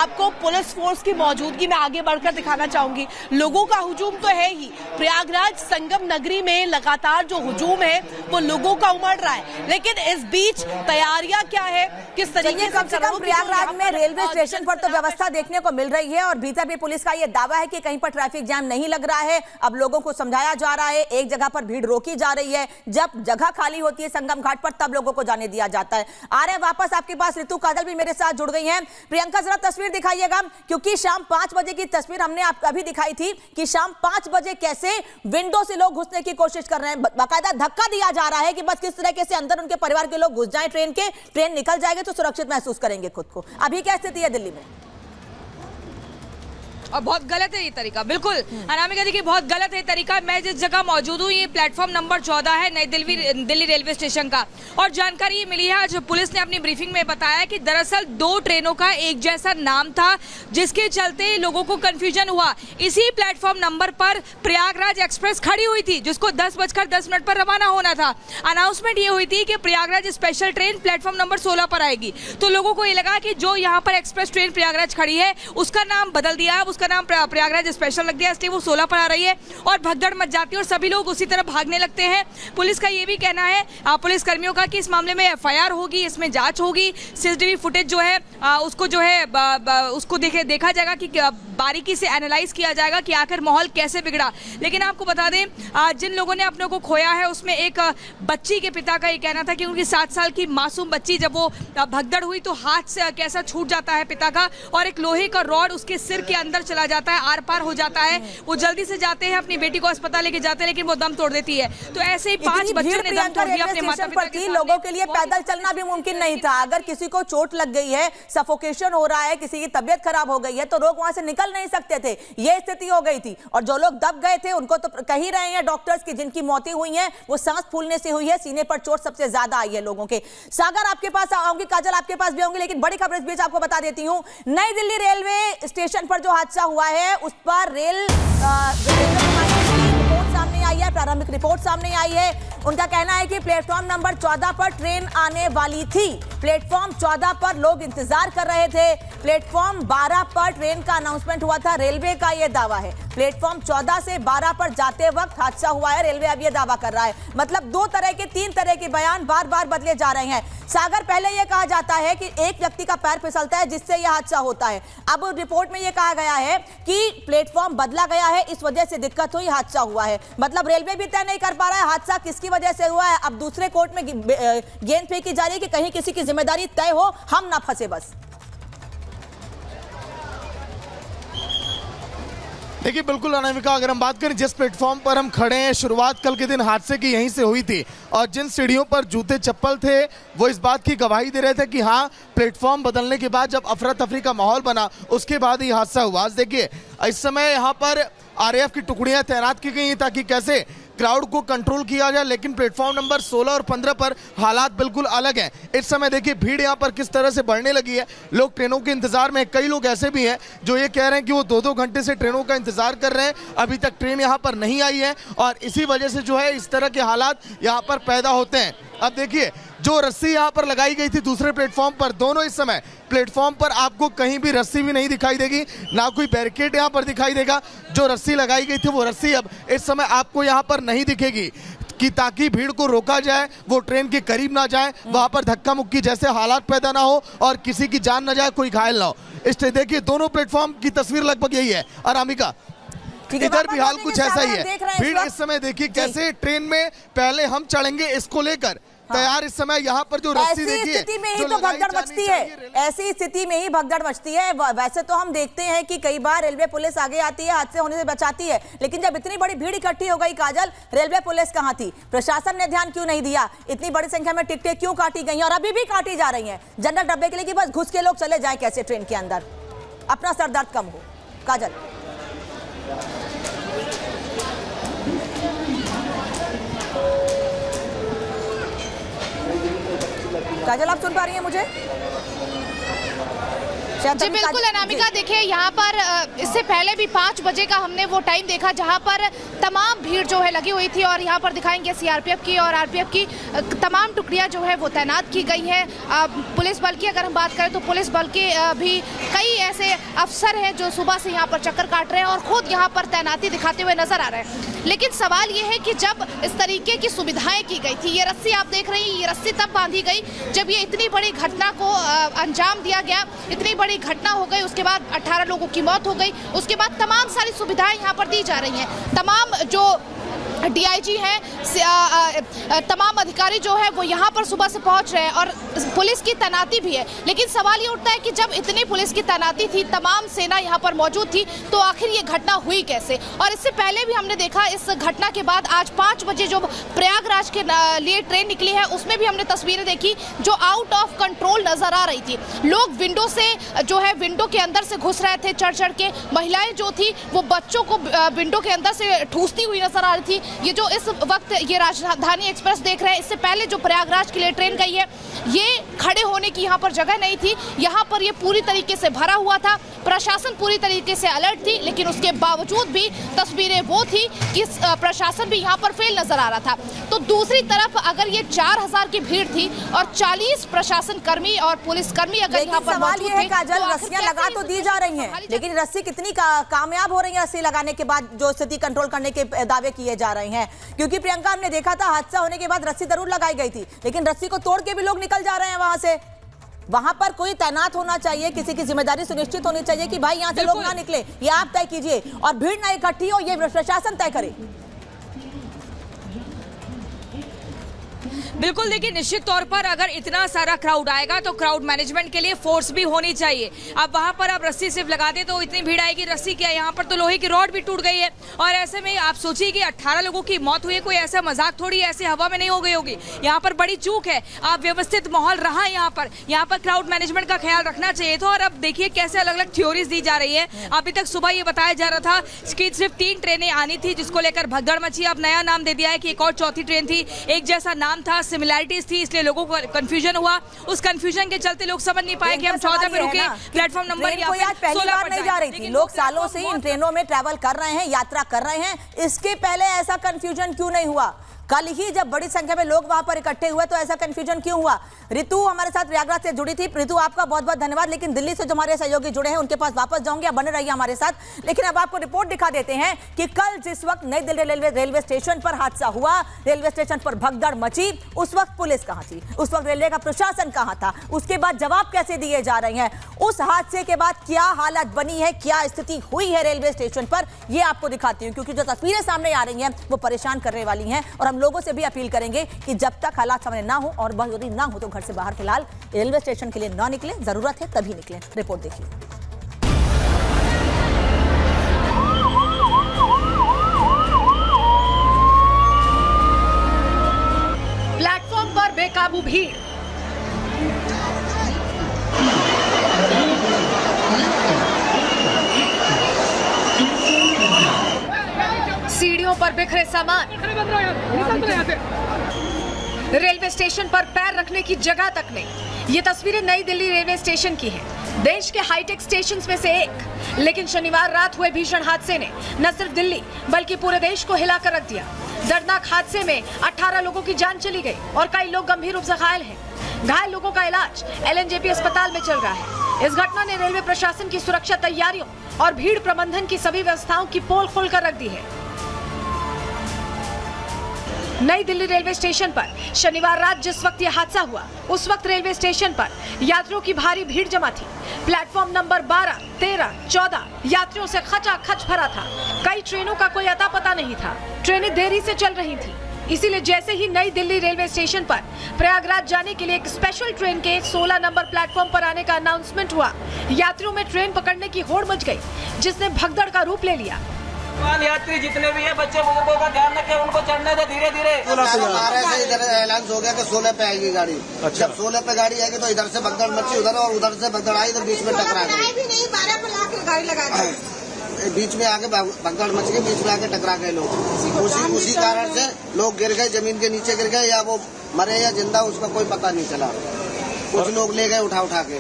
आपको police force की मौजूदगी में आगे बढ़कर दिखाना चाहूंगी। लोगों का हुजूम तो है ही, प्रयागराज संगम नगरी में लगातार जो हुजूम है वो लोगों का उमड़ रहा है, लेकिन इस बीच तैयारियां क्या है, किस तरीके से कम प्रयागराज में रेलवे स्टेशन पर तो व्यवस्था देखने को मिल रही है और भीतर भी पुलिस का ये दावा है कि कहीं पर ट्रैफिक जैम नहीं लग रहा है। अब लोगों को समझाया जा रहा है, एक जगह पर भीड़ रोकी जा रही है, जब जगह खाली होती है संगम घाट पर तब लोगों को जाने दिया जाता है। आ रहे वापस आपके पास ऋतु काजल भी मेरे साथ जुड़ गई हैं। प्रियंका जरा तस्वीर दिखाइएगा, क्योंकि शाम 5 बजे की तस्वीर हमने आपको अभी दिखाई थी कि शाम 5 बजे कैसे विंडो से लोग घुसने की कोशिश कर रहे हैं, बाकायदा धक्का दिया जा रहा है कि बस किस तरीके से अंदर उनके परिवार के लोग घुस जाएं ट्रेन के, ट्रेन निकल जाएगी तो सुरक्षित महसूस करेंगे खुद को। अभी क्या स्थिति है दिल्ली में? और बहुत गलत है ये तरीका, बिल्कुल अनामिका देखिए बहुत गलत है ये तरीका। मैं जिस जगह मौजूद हूँ ये प्लेटफॉर्म नंबर 14 है नई दिल्ली रेलवे स्टेशन का, और जानकारी ये मिली है आज पुलिस ने अपनी ब्रीफिंग में बताया कि दरअसल 2 ट्रेनों का एक जैसा नाम था जिसके चलते लोगों को कंफ्यूजन हुआ। इसी प्लेटफॉर्म नंबर पर प्रयागराज एक्सप्रेस खड़ी हुई थी जिसको 10:10 पर रवाना होना था। अनाउंसमेंट ये हुई थी कि Prayagraj special train platform number 16 पर आएगी, तो लोगों को ये लगा कि जो यहाँ पर एक्सप्रेस ट्रेन प्रयागराज खड़ी है उसका नाम बदल दिया है, उसका नाम प्रयागराज स्पेशल लग दिया, इसलिए वो 16 पर आ रही है और भगदड़ मच जाती है और सभी लोग उसी तरह भागने लगते हैं। पुलिस का ये भी कहना है पुलिस कर्मियों का कि इस मामले में एफआईआर होगी, इसमें जांच होगी, सीसीटीवी फुटेज जो है उसको जो है उसको देखा जाएगा कि बारीकी से एनालाइज किया जाएगा कि आखिर माहौल कैसे बिगड़ा। लेकिन आपको बता दें जिन लोगों ने अपने को खोया है उसमें एक बच्ची के पिता का ये कहना था कि उनकी 7 साल की मासूम बच्ची जब वो भगदड़ हुई तो हाथ से कैसा छूट जाता है पिता का और एक लोहे का रॉड उसके सिर के अंदर चला जाता है, आर पार हो जाता है। वो जल्दी से जाते हैं अपनी बेटी को अस्पताल लेके जाते हैं लेकिन वो दम तोड़ देती है। तो ऐसे ही 5 बच्चों ने दम तोड़ दिया अपने माता पिता के सामने। लोगों के लिए पैदल चलना भी मुमकिन नहीं था। अगर किसी को चोट लग गई है, सफोकेशन हो रहा है, किसी की तबीयत खराब हो गई है तो लोग वहां से निकल नहीं सकते थे, ये स्थिति हो गई थी। और जो लोग दब गए थे उनको तो कह ही रहे हैं डॉक्टर्स की जिनकी मौतें हुई हैं वो सांस फूलने से हुई है, सीने पर चोट सबसे ज्यादा आई है लोगों के। सागर आपके पास आऊंगी, काजल आपके पास भी आऊंगी, लेकिन बड़ी खबर इस बीच आपको बता देती हूं। नई दिल्ली रेलवे स्टेशन पर जो हादसा हुआ है उस पर रिपोर्ट सामने आई है, प्रारंभिक रिपोर्ट सामने आई है। उनका कहना है कि प्लेटफॉर्म नंबर 14 पर ट्रेन आने वाली थी, प्लेटफॉर्म 14 पर लोग इंतजार कर रहे थे, प्लेटफॉर्म 12 पर ट्रेन का अनाउंसमेंट हुआ था। रेलवे का यह दावा है प्लेटफॉर्म 14 से 12 पर जाते वक्त हादसा हुआ है, रेलवे अब यह दावा कर रहा है। मतलब 2 तरह के 3 तरह के बयान बार बार बदले जा रहे हैं। सागर पहले यह कहा जाता है कि एक व्यक्ति का पैर फिसलता है जिससे यह हादसा होता है, अब रिपोर्ट में यह कहा गया है कि प्लेटफॉर्म बदला गया है, इस वजह से दिक्कत हुई, हादसा हुआ है। मतलब रेलवे भी तय नहीं कर पा रहा है हादसा किसकी वजह से हुआ है। अब दूसरे कोर्ट में गेंद फेंकी जा रही है कि कहीं किसी की जिम्मेदारी तय हो, हम ना फंसे बस। देखिए बिल्कुल अनामिका, अगर हम बात करें जिस प्लेटफॉर्म पर हम खड़े हैं, शुरुआत कल के दिन हादसे की यहीं से हुई थी और जिन सीढ़ियों पर जूते चप्पल थे वो इस बात की गवाही दे रहे थे कि हाँ प्लेटफॉर्म बदलने के बाद जब अफरा तफरी का माहौल बना उसके बाद ही हादसा हुआ। आज देखिए इस समय यहाँ पर आरएएफ की टुकड़ियां तैनात की गई हैं ताकि कैसे क्राउड को कंट्रोल किया जाए, लेकिन प्लेटफॉर्म नंबर 16 और 15 पर हालात बिल्कुल अलग हैं। इस समय देखिए भीड़ यहाँ पर किस तरह से बढ़ने लगी है, लोग ट्रेनों के इंतजार में, कई लोग ऐसे भी हैं जो ये कह रहे हैं कि वो 2-2 घंटे से ट्रेनों का इंतजार कर रहे हैं, अभी तक ट्रेन यहाँ पर नहीं आई है और इसी वजह से जो है इस तरह के हालात यहाँ पर पैदा होते हैं। अब देखिए जो रस्सी यहाँ पर लगाई गई थी दूसरे प्लेटफॉर्म पर, दोनों इस समय प्लेटफॉर्म पर आपको कहीं भी रस्सी भी नहीं दिखाई देगी, ना कोई बैरिकेड यहाँ पर दिखाई देगा। जो रस्सी लगाई गई थी वो रस्सी अब इस समय आपको यहाँ पर नहीं दिखेगी कि ताकि भीड़ को रोका जाए, वो ट्रेन के करीब ना जाए, वहां पर धक्का मुक्की जैसे हालात पैदा ना हो और किसी की जान ना जाए, कोई घायल ना हो। इसलिए देखिए दोनों प्लेटफॉर्म की तस्वीर लगभग यही है। अनामिका इधर भी हाल कुछ ऐसा ही है, भीड़ इस समय देखिए कैसे ट्रेन में पहले हम चढ़ेंगे इसको लेकर तैयार इस समय यहाँ पर जो रस्सी देखिए, ऐसी स्थिति में ही तो भगदड़ मचती है, ऐसी स्थिति में ही भगदड़ मचती है। वैसे तो हम देखते हैं कि कई बार रेलवे पुलिस आगे आती है, हादसे होने से बचाती है, लेकिन जब इतनी बड़ी भीड़ इकट्ठी हो गई काजल, रेलवे पुलिस कहाँ थी, प्रशासन ने ध्यान क्यों नहीं दिया, इतनी बड़ी संख्या में टिकटें क्यों काटी गई और अभी भी काटी जा रही हैं जनरल डब्बे के लिए कि बस घुस के लोग चले जाए कैसे ट्रेन के अंदर, अपना सर दर्द कम हो। काजल काजल आप सुन पा रही हैं मुझे? जी बिल्कुल अनामिका, देखिए यहाँ पर इससे पहले भी 5 बजे का हमने वो टाइम देखा जहाँ पर तमाम भीड़ जो है लगी हुई थी और यहाँ पर दिखाएंगे सीआरपीएफ की और आरपीएफ की तमाम टुकड़ियाँ जो है वो तैनात की गई है। पुलिस बल की अगर हम बात करें तो पुलिस बल के भी कई ऐसे अफसर हैं जो सुबह से यहाँ पर चक्कर काट रहे हैं और खुद यहाँ पर तैनाती दिखाते हुए नजर आ रहे हैं। लेकिन सवाल ये है कि जब इस तरीके की सुविधाएं की गई थी, ये रस्सी आप देख रही हैं, ये रस्सी तब बांधी गई जब ये इतनी बड़ी घटना को अंजाम दिया गया, इतनी बड़ी घटना हो गई, उसके बाद 18 लोगों की मौत हो गई, उसके बाद तमाम सारी सुविधाएं यहाँ पर दी जा रही हैं। तमाम जो डीआईजी हैं, तमाम अधिकारी जो है वो यहाँ पर सुबह से पहुँच रहे हैं और पुलिस की तैनाती भी है। लेकिन सवाल ये उठता है कि जब इतनी पुलिस की तैनाती थी, तमाम सेना यहाँ पर मौजूद थी, तो आखिर ये घटना हुई कैसे? और इससे पहले भी हमने देखा, इस घटना के बाद आज 5 बजे जो प्रयागराज के लिए ट्रेन निकली है उसमें भी हमने तस्वीरें देखी जो आउट ऑफ कंट्रोल नजर आ रही थी। लोग विंडो से जो है विंडो के अंदर से घुस रहे थे चढ़ चढ़ के, महिलाएं जो थी वो बच्चों को विंडो के अंदर से ठूसती हुई नजर आ रही थी। ये जो इस वक्त ये राजधानी एक्सप्रेस देख रहे हैं, इससे पहले जो प्रयागराज के लिए ट्रेन गई है, ये खड़े होने की यहाँ पर जगह नहीं थी, यहाँ पर ये पूरी तरीके से भरा हुआ था। प्रशासन पूरी तरीके से अलर्ट थी, लेकिन उसके बावजूद भी तस्वीरें वो थी कि प्रशासन भी यहाँ पर फेल नजर आ रहा था। तो दूसरी तरफ अगर ये 4000 की भीड़ थी और 40 प्रशासन कर्मी और पुलिस कर्मी अगर यहाँ पर मौजूद थे, काजल, रस्सियां लगा तो दी जा रही हैं, लेकिन रस्सी कितनी कामयाब हो रही है रस्सी लगाने के बाद जो स्थिति कंट्रोल करने के दावे किए जा रहे हैं? क्योंकि प्रियंका, हमने देखा था हादसा होने के बाद रस्सी जरूर लगाई गई थी, लेकिन रस्सी को तोड़ के भी लोग निकल जा रहे हैं वहां से। वहां पर कोई तैनात होना चाहिए, किसी की जिम्मेदारी सुनिश्चित होनी चाहिए कि भाई यहां से लोग ना निकले, ये आप तय कीजिए और भीड़ ना इकट्ठी हो, ये प्रशासन तय करे। बिल्कुल, देखिए निश्चित तौर पर अगर इतना सारा क्राउड आएगा तो क्राउड मैनेजमेंट के लिए फोर्स भी होनी चाहिए। अब वहां पर आप रस्सी सिर्फ लगा दे तो इतनी भीड़ आएगी, रस्सी क्या, यहाँ पर तो लोहे की रॉड भी टूट गई है और ऐसे में आप सोचिए कि 18 लोगों की मौत हुई है, कोई ऐसा मजाक थोड़ी ऐसे हवा में नहीं हो गई होगी। यहाँ पर बड़ी चूक है। आप व्यवस्थित माहौल रहा यहाँ पर क्राउड मैनेजमेंट का ख्याल रखना चाहिए था। और अब देखिए कैसे अलग अलग थ्योरीज दी जा रही है। अभी तक सुबह ये बताया जा रहा था कि सिर्फ 3 ट्रेनें आनी थी, जिसको लेकर भगदड़ मची। अब नया नाम दे दिया है कि एक और चौथी ट्रेन थी, एक जैसा नाम था, सिमिलैरिटीज थी, इसलिए लोगों को कंफ्यूजन हुआ। उस कंफ्यूजन के चलते लोग समझ नहीं पाए कि हम 14 पे रुके, प्लेटफॉर्म नंबर या फिर 16 पर नहीं जा रही थी। लोग सालों से इन ट्रेनों में ट्रैवल कर रहे हैं, यात्रा कर रहे हैं, इसके पहले ऐसा कंफ्यूजन क्यों नहीं हुआ? कल ही जब बड़ी संख्या में लोग वहां पर इकट्ठे हुए तो ऐसा कंफ्यूजन क्यों हुआ? रितु हमारे साथ प्रयागराज से जुड़ी थी। रितु, आपका बहुत बहुत धन्यवाद। लेकिन दिल्ली से जो हमारे सहयोगी जुड़े हैं उनके पास वापस जाऊंगे, आप बने रहिए हमारे साथ। लेकिन अब आपको रिपोर्ट दिखा देते हैं कि कल जिस वक्त नई दिल्ली रेलवे स्टेशन पर हादसा हुआ, रेलवे स्टेशन पर भगदड़ मची, उस वक्त पुलिस कहां थी, उस वक्त रेलवे का प्रशासन कहां था, उसके बाद जवाब कैसे दिए जा रहे हैं, उस हादसे के बाद क्या हालत बनी है, क्या स्थिति हुई है रेलवे स्टेशन पर, ये आपको दिखाती हूं। क्योंकि जो तस्वीरें सामने आ रही हैं वो परेशान करने वाली हैं और हम लोगों से भी अपील करेंगे कि जब तक हालात सामने ना हो और बहुत जरूरी ना हो तो घर से बाहर फिलहाल रेलवे स्टेशन के लिए ना निकले, जरूरत है तभी निकलें। रिपोर्ट देखिए। प्लेटफॉर्म पर बेकाबू भीड़, सीढ़ियों पर बिखरे सामान, रेलवे स्टेशन पर पैर रखने की जगह तक नहीं। ये तस्वीरें नई दिल्ली रेलवे स्टेशन की हैं, देश के हाईटेक स्टेशंस में से एक। लेकिन शनिवार रात हुए भीषण हादसे ने न सिर्फ दिल्ली बल्कि पूरे देश को हिलाकर रख दिया। दर्दनाक हादसे में 18 लोगों की जान चली गई और कई लोग गंभीर रूप से घायल हैं। घायल लोगों का इलाज LNJP अस्पताल में चल रहा है। इस घटना ने रेलवे प्रशासन की सुरक्षा तैयारियों और भीड़ प्रबंधन की सभी व्यवस्थाओं की पोल खोलकर रख दी है। नई दिल्ली रेलवे स्टेशन पर शनिवार रात जिस वक्त यह हादसा हुआ, उस वक्त रेलवे स्टेशन पर यात्रियों की भारी भीड़ जमा थी। प्लेटफॉर्म नंबर 12, 13, 14 यात्रियों से खचाखच भरा था। कई ट्रेनों का कोई अता पता नहीं था। ट्रेनें देरी से चल रही थी। इसीलिए जैसे ही नई दिल्ली रेलवे स्टेशन पर प्रयागराज जाने के लिए एक स्पेशल ट्रेन के 16 नंबर प्लेटफॉर्म पर आने का अनाउंसमेंट हुआ, यात्रियों में ट्रेन पकड़ने की होड़ मच गई, जिसने भगदड़ का रूप ले लिया। यात्री जितने भी है, बच्चे बुजुर्गों का ध्यान रखें, उनको चढ़ने दे धीरे धीरे। इधर ऐलान हो गया कि 16 पे आएगी गाड़ी। अच्छा। जब 16 पे गाड़ी आएगी तो इधर से भगदड़ मची उधर और उधर से भगदड़ आई, इधर बीच में टकरा गई। बीच में आके भगदड़ मच गई, बीच में आके टकरा गए लोग। उसी कारण से लोग गिर गए, जमीन के नीचे गिर गए, या वो मरे या जिंदा उसका कोई पता नहीं चला। कुछ लोग ले गए उठा के।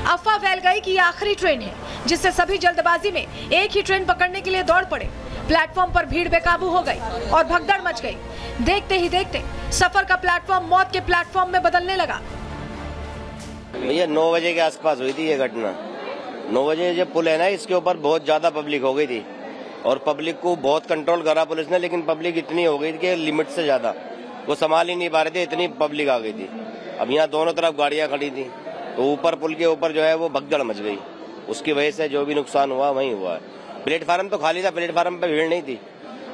अफवाह फैल गई कि ये आखिरी ट्रेन है, जिससे सभी जल्दबाजी में एक ही ट्रेन पकड़ने के लिए दौड़ पड़े। प्लेटफॉर्म पर भीड़ बेकाबू हो गई और भगदड़ मच गई। देखते ही देखते सफर का प्लेटफॉर्म मौत के प्लेटफॉर्म में बदलने लगा। भैया 9 बजे के आसपास हुई थी ये घटना। 9 बजे जब पुल है ना, इसके ऊपर बहुत ज्यादा पब्लिक हो गई थी और पब्लिक को बहुत कंट्रोल करा पुलिस ने, लेकिन पब्लिक इतनी हो गई थी कि लिमिट से ज्यादा वो संभाल ही नहीं पा रहे थे, इतनी पब्लिक आ गई थी। अब यहाँ दोनों तरफ गाड़ियां खड़ी थी, तो ऊपर पुल के ऊपर जो है वो भगदड़ मच गई। उसकी वजह से जो भी नुकसान हुआ वही हुआ है। प्लेटफार्म तो खाली था, प्लेटफार्म पे भीड़ नहीं थी।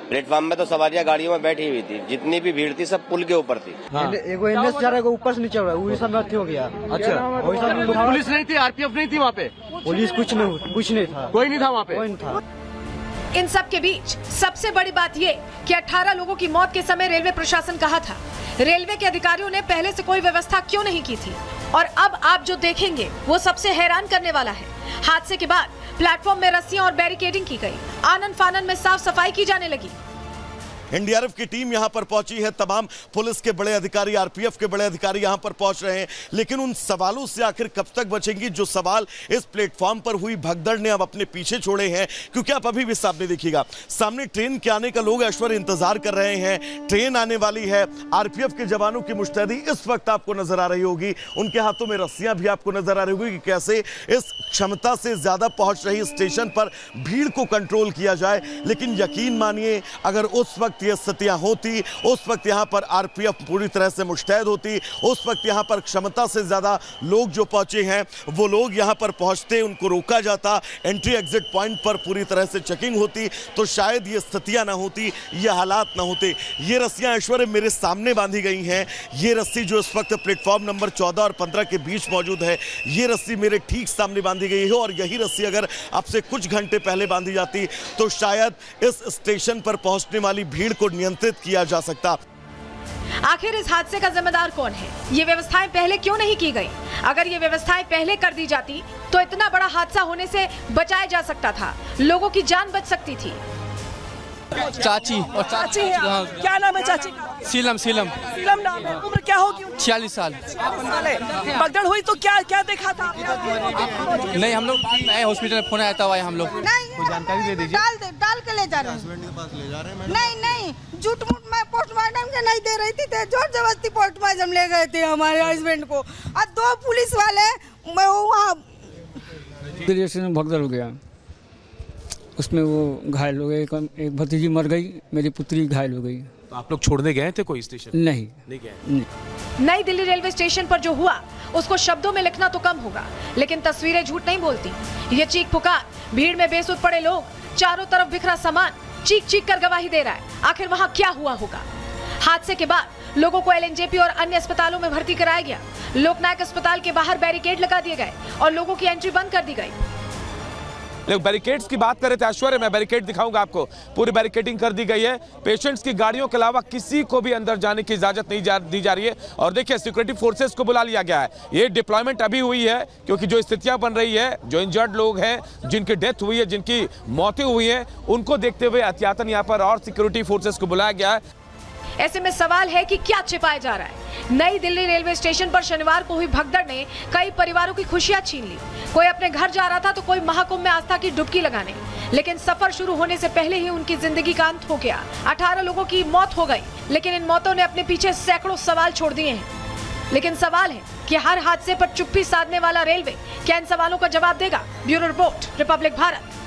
प्लेटफार्म में तो सवारियां गाड़ियों में बैठी हुई थी, जितनी भी भीड़ थी सब पुल के ऊपर थी। ऊपर से नीचे हो सब हो गया। अच्छा, तो पुलिस नहीं थी, आरपीएफ नहीं थी वहाँ पे? पुलिस कुछ नहीं था, कोई नहीं था वहाँ पे, कोई नहीं था। इन सब के बीच सबसे बड़ी बात ये कि 18 लोगों की मौत के समय रेलवे प्रशासन कहा था। रेलवे के अधिकारियों ने पहले से कोई व्यवस्था क्यों नहीं की थी? और अब आप जो देखेंगे वो सबसे हैरान करने वाला है। हादसे के बाद प्लेटफॉर्म में रस्सियां और बैरिकेडिंग की गई। आनन फानन में साफ सफाई की जाने लगी। एनडीआरएफ की टीम यहां पर पहुंची है, तमाम पुलिस के बड़े अधिकारी, आरपीएफ के बड़े अधिकारी यहां पर पहुंच रहे हैं, लेकिन उन सवालों से आखिर कब तक बचेंगी जो सवाल इस प्लेटफॉर्म पर हुई भगदड़ ने अब अपने पीछे छोड़े हैं। क्योंकि आप अभी भी सामने देखिएगा, सामने ट्रेन के आने का लोग ऐश्वर्य इंतजार कर रहे हैं। ट्रेन आने वाली है, आरपीएफ के जवानों की मुस्तैदी इस वक्त आपको नजर आ रही होगी, उनके हाथों में रस्सियां भी आपको नजर आ रही होगी कि कैसे इस क्षमता से ज्यादा पहुंच रही स्टेशन पर भीड़ को कंट्रोल किया जाए। लेकिन यकीन मानिए, अगर उस वक्त ये स्थितियां होती, उस वक्त यहां पर आरपीएफ पूरी तरह से मुस्तैद होती, उस वक्त यहां पर क्षमता से ज्यादा लोग जो पहुंचे हैं वो लोग यहां पर पहुंचते, उनको रोका जाता, एंट्री एग्जिट पॉइंट पर पूरी तरह से चेकिंग होती, तो शायद ये स्थितियां ना होती, ये हालात ना होते। ये रस्सियां ऐश्वर्य मेरे सामने बांधी गई हैं। ये रस्सी जो इस वक्त प्लेटफॉर्म नंबर 14 और 15 के बीच मौजूद है, ये रस्सी मेरे ठीक सामने बांधी गई है। और यही रस्सी अगर आपसे कुछ घंटे पहले बांधी जाती तो शायद इस स्टेशन पर पहुंचने वाली भीड़ को नियंत्रित किया जा सकता। आखिर इस हादसे का जिम्मेदार कौन है? ये व्यवस्थाएं पहले क्यों नहीं की गई? अगर ये व्यवस्थाएं पहले कर दी जाती तो इतना बड़ा हादसा होने से बचाया जा सकता था, लोगों की जान बच सकती थी। चाची और चाची है, क्या नाम है चाची का? सीलम नाम है। उम्र क्या होगी? 46 साल। भगदड़ हुई तो क्या देखा था? नहीं, हम लोग नए हॉस्पिटल में फोन आया था, हम लोग कोई जानकारी दे दीजिए। डाल के ले जा रहे हैं। नहीं, झूठ मूठ में पोस्टमार्टम के नहीं दे रही थी, जोर जबरदस्ती पोस्टमार्टम ले गए थे हमारे हस्बैंड को। और 2 पुलिस वाले वहाँ भगदड़ हो गया, उसमें वो घायल हो गए, एक भतीजी मर गई, मेरी पुत्री घायल हो गई। तो आप लोग छोड़ने गए थे कोई स्टेशन? नहीं गए। नई दिल्ली रेलवे स्टेशन पर जो हुआ उसको शब्दों में लिखना तो कम होगा, लेकिन तस्वीरें झूठ नहीं बोलती। ये चीख पुकार, भीड़ में बेसुध पड़े लोग, चारों तरफ बिखरा सामान, चीख कर गवाही दे रहा है। आखिर वहाँ क्या हुआ होगा? हादसे के बाद लोगों को एलएनजेपी और अन्य अस्पतालों में भर्ती कराया गया। लोकनायक अस्पताल के बाहर बैरिकेड लगा दिए गए और लोगों की एंट्री बंद कर दी गई। लोग बैरिकेड्स की बात कर रहे थे ऐश्वर्य, मैं बैरिकेड दिखाऊंगा आपको। पूरी बैरिकेडिंग कर दी गई है, पेशेंट्स की गाड़ियों के अलावा किसी को भी अंदर जाने की इजाजत नहीं दी जा रही है। और देखिए, सिक्योरिटी फोर्सेस को बुला लिया गया है। ये डिप्लॉयमेंट अभी हुई है क्योंकि जो स्थितियां बन रही है, जो इंजर्ड लोग हैं, जिनकी डेथ हुई है, जिनकी मौतें हुई हैं, उनको देखते हुए एहतियातन यहाँ पर और सिक्योरिटी फोर्सेस को बुलाया गया है। ऐसे में सवाल है कि क्या छिपाया जा रहा है? नई दिल्ली रेलवे स्टेशन पर शनिवार को हुई भगदड़ ने कई परिवारों की खुशियां छीन ली। कोई अपने घर जा रहा था तो कोई महाकुंभ में आस्था की डुबकी लगाने, लेकिन सफर शुरू होने से पहले ही उनकी जिंदगी का अंत हो गया। 18 लोगों की मौत हो गई, लेकिन इन मौतों ने अपने पीछे सैकड़ों सवाल छोड़ दिए हैं। लेकिन सवाल है कि हर हादसे पर चुप्पी साधने वाला रेलवे क्या इन सवालों का जवाब देगा? Bureau report, Republic Bharat.